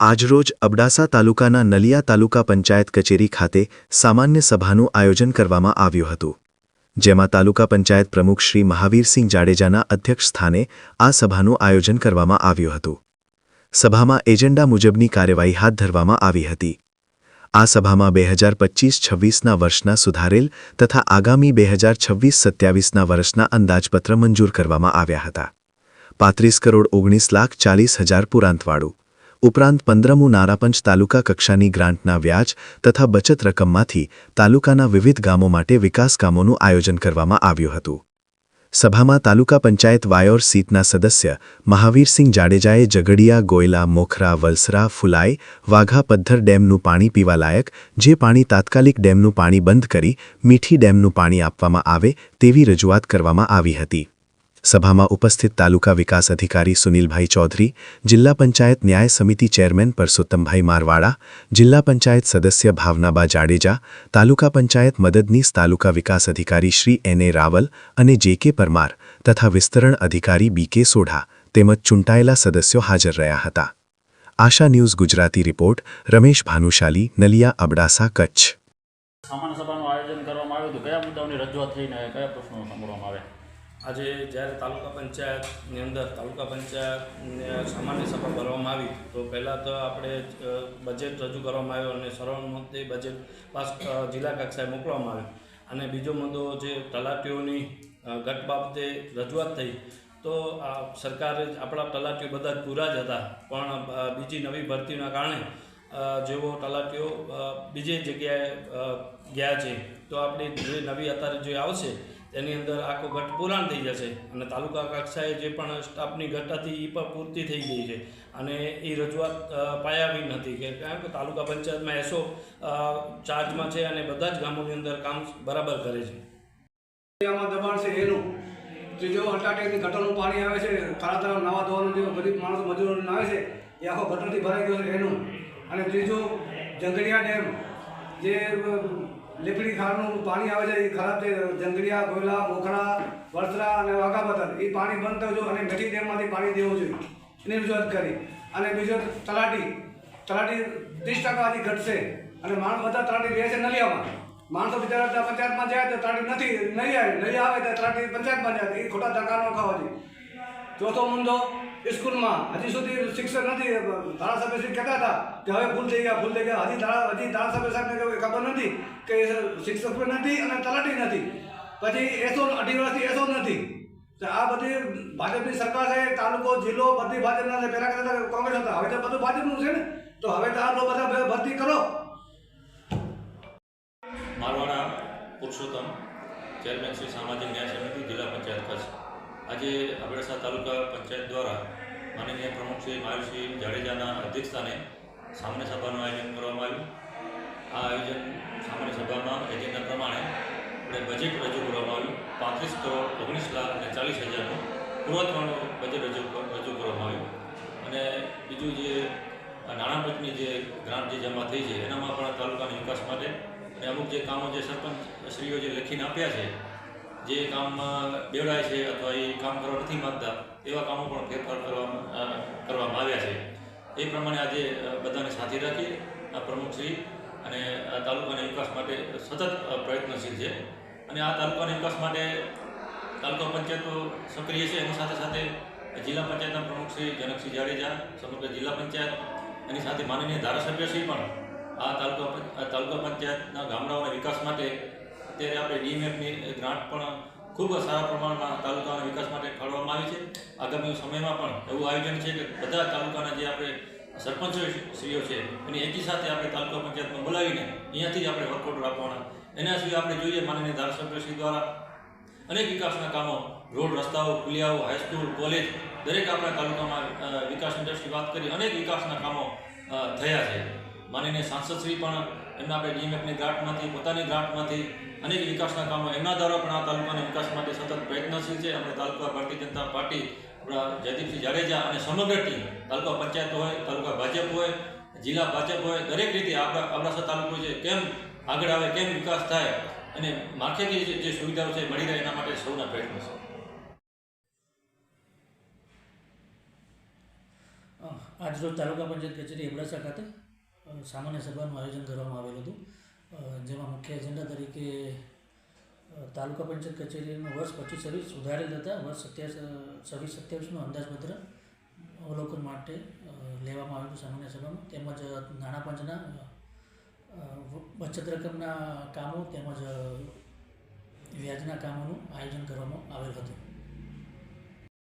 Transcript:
આજરોજ અબડાસા તાલુકાના નલિયા તાલુકા પંચાયત કચેરી ખાતે સામાન્ય સભાનું આયોજન કરવામાં આવ્યું હતું, જેમાં તાલુકા પંચાયત પ્રમુખ શ્રી મહાવીરસિંહ જાડેજાના અધ્યક્ષસ્થાને આ સભાનું આયોજન કરવામાં આવ્યું હતું। સભામાં એજન્ડા મુજબની કાર્યવાહી હાથ ધરવામાં આવી હતી। આ સભામાં 2025-26ના વર્ષના સુધારેલ તથા આગામી 2026-27ના વર્ષના અંદાજપત્ર મંજૂર કરવામાં આવ્યા હતા। 35,19,40,000 પુરાંતવાળું ઉપરાંત 15મું નારાપંચ તાલુકા કક્ષાની ગ્રાન્ટના વ્યાજ તથા બચત રકમમાંથી તાલુકાના વિવિધ ગામો માટે વિકાસ કામોનું આયોજન કરવામાં આવ્યું હતું। સભામાં તાલુકા પંચાયત વાયોર સીટના સદસ્ય મહાવીરસિંહ જાડેજાએ ઝઘડિયા, ગોયલા, મોખરા, વલસરા, ફુલાઈ, વાઘા પદ્ધર ડેમનું પાણી પીવાલાયક જે પાણી તાત્કાલિક ડેમનું પાણી બંધ કરી મીઠી ડેમનું પાણી આપવામાં આવે તેવી રજૂઆત કરવામાં આવી હતી। સભામાં ઉપસ્થિત તાલુકા વિકાસ અધિકારી સુનિલભાઈ ચૌધરી, જિલ્લા પંચાયત ન્યાય સમિતિ ચેરમેન પરસોત્તમભાઈ મારવાડા, જિલ્લા પંચાયત સદસ્ય ભાવનાબા જાડેજા, તાલુકા પંચાયત મદદનીશ તાલુકા વિકાસ અધિકારી શ્રી એને રાવલ અને જે.કે. પરમાર તથા વિસ્તરણ અધિકારી બી.કે. સોઢા તેમજ ચૂંટાયેલા સદસ્યો હાજર રહ્યા હતા। આશા ન્યૂઝ ગુજરાતી રિપોર્ટ રમેશ ભાનુશાલી, નલિયા, અબડાસા, કચ્છ। સામાન્ય સભાનું આયોજન કરવામાં આવ્યું હતું, કયા મુદ્દાઓની રજૂઆત થઈને કયા પ્રશ્નો સાંભળવામાં આવ્યા? આજે જ્યારે તાલુકા પંચાયતની અંદર તાલુકા પંચાયતને સામાન્ય સભા ભરવામાં આવી તો પહેલાં તો આપણે બજેટ રજૂ કરવામાં આવ્યો અને સર્વસંમતે બજેટ પાસ જિલ્લા કક્ષાએ મોકલવામાં આવ્યો। અને બીજો મુદ્દો જે તલાટીઓની ઘટ બાબતે રજૂઆત થઈ તો સરકારે આપણા તલાટીઓ બધા જ પૂરા જ હતા, પણ બીજી નવી ભરતીના કારણે જેઓ તલાટીઓ બીજી જગ્યાએ ગયા છે તો આપણી જે નવી અત્યારે જે આવશે તેની અંદર આખો ઘટ પૂરાણ થઈ જશે અને તાલુકા કક્ષાએ જે પણ સ્ટાફની ઘટ હતી એ પણ પૂર્તિ થઈ ગઈ છે અને એ રજૂઆત પાયાવી નથી કારણ કે તાલુકા પંચાયતમાં એસો ચાર્જમાં છે અને બધા જ ગામોની અંદર કામ બરાબર કરે છે। એમાં દબાણ છે એનું ત્રીજો અટાટેકની ગટરનું પાણી આવે છે, તારા તરફ નાવા ધોવાનું જે ગરીબ માણસો મજૂરોને આવે છે એ આખો ગટરથી ભરાઈ ગયો છે એનું। અને ત્રીજું જંગડિયા ડેમ જે લીપડી ખારનું પાણી આવે છે એ ખરાબ છે, જંગડિયા, ગોયલા, મોખરા, વલસરા અને વાઘા પદ્ધર એ પાણી બંધ થયું જોઈએ અને મીઠી ડેમમાંથી પાણી દેવું જોઈએ એની રજૂઆત કરી। અને બીજો તલાટી 30% હજી ઘટશે અને માણસ બધા તલાટી રહે છે નલિયામાં, માણસો બિચારા પંચાયતમાં જાય તો તલાટી નહીં આવે તો તલાટી પંચાયતમાં જાય એ ખોટા ધક્કા ન ખાવા જોઈએ। ચોથો મુદ્દો સ્કૂલમાં હજી સુધી શિક્ષક નથી, ધારાસભ્યશ્રી કહેતા હતા કે હવે ભૂલ થઈ ગયા હજી ધારાસભ્ય સાહેબને ખબર નથી કે શિક્ષક પણ નથી અને તલાટી નથી, પછી એસો 2.5 વર્ષથી એસો નથી। તો આ બધી ભાજપની સરકાર છે, તાલુકો જિલ્લો બધી ભાજપના છે, પહેલાં કહેતા કોંગ્રેસ હતા, હવે તો બધું ભાજપનું છે ને, તો હવે તો આ લોકો બધા ભરતી કરો। મારવાડા પુરુષોત્તમ, ચેરમેન શ્રી સામાજિક ન્યાય સમિતિ, જિલ્લા પંચાયત કચ્છ। આજે અબડાસા તાલુકા પંચાયત દ્વારા માનનીય પ્રમુખ શ્રી મહાવીરસિંહ જાડેજાના અધ્યક્ષસ્થાને સામાન્ય સભાનું આયોજન કરવામાં આવ્યું। આ આયોજન સામાન્ય સભામાં એજન્ડા પ્રમાણે આપણે બજેટ રજૂ કરવામાં આવ્યું। 35,19,40,000નું પુરવઠાનું બજેટ રજૂ કરવામાં આવ્યું અને બીજું જે નાણાપંચની જે ગ્રાન્ટ જે જમા થઈ છે એનામાં પણ તાલુકાના વિકાસ માટે અને અમુક જે કામો જે સરપંચશ્રીઓ જે લખીને આપ્યા છે જે કામમાં બેવડાય છે અથવા એ કામ કરવા નથી માગતા એવા કામો પણ ફેરફાર કરવામાં આવ્યા છે। એ પ્રમાણે આજે બધાને સાથે રાખી આ પ્રમુખશ્રી અને આ તાલુકાના વિકાસ માટે સતત પ્રયત્નશીલ છે અને આ તાલુકાના વિકાસ માટે તાલુકા પંચાયતો સક્રિય છે। એની સાથે સાથે જિલ્લા પંચાયતના પ્રમુખશ્રી જનકસિંહ જાડેજા, સમગ્ર જિલ્લા પંચાયત એની સાથે માનનીય ધારાસભ્યશ્રી પણ આ તાલુકા પંચાયતના ગામડાઓના વિકાસ માટે અત્યારે આપણે ડીએમએફની ગ્રાન્ટ પણ ખૂબ સારા પ્રમાણમાં તાલુકાના વિકાસ માટે ફાળવવામાં આવી છે। આગામી સમયમાં પણ એવું આયોજન છે કે બધા તાલુકાના જે આપણે સરપંચશ્રીઓ છે એની એકી સાથે આપણે તાલુકા પંચાયતમાં બોલાવીને અહીંયાથી જ આપણે વર્કઆઉટ રાખવાના। એના સિવાય આપણે જોઈએ માનનીય ધારાસભ્યશ્રી દ્વારા અનેક વિકાસના કામો, રોડ, રસ્તાઓ, પુલિયાઓ, હાઈસ્કૂલ, કોલેજ દરેક આપણા તાલુકામાં વિકાસની દ્રષ્ટિએ વાત કરી અનેક વિકાસના કામો થયા છે। માનનીય સાંસદશ્રી પણ એમના આપણે ડીએમએફની ગ્રાન્ટમાંથી પોતાની ગ્રાન્ટમાંથી અનેક વિકાસના કામો એમના દ્વારા પણ આ તાલુકાના વિકાસ માટે સતત પ્રયત્નશીલ છે। આપણે તાલુકા ભારતીય જનતા પાર્ટી આપણા જયદીપસિંહ જાડેજા અને સમગ્ર ટીમ તાલુકા પંચાયત હોય, તાલુકા ભાજપ હોય, જિલ્લા ભાજપ હોય, દરેક રીતે આપણા અબડાસા તાલુકો છે કેમ આગળ આવે, કેમ વિકાસ થાય અને માળખાકીય જે સુવિધાઓ છે મળી રહે એના માટે સૌના પ્રયત્નો છે। આજરોજ તાલુકા પંચાયત કચેરી અબડાસા ખાતે સામાન્ય સભાનું આયોજન કરવામાં આવેલું હતું, જેમાં મુખ્ય એજન્ડા તરીકે તાલુકા પંચાયત કચેરીનું વર્ષ 25-26 સુધારેલ તથા વર્ષ 26-27નું અંદાજપત્ર અવલોકન માટે લેવામાં આવ્યું હતું સામાન્ય સભામાં, તેમજ નાણાં પંચના બચત રકમના કામો તેમજ વ્યાજના કામોનું આયોજન કરવામાં આવેલ હતું.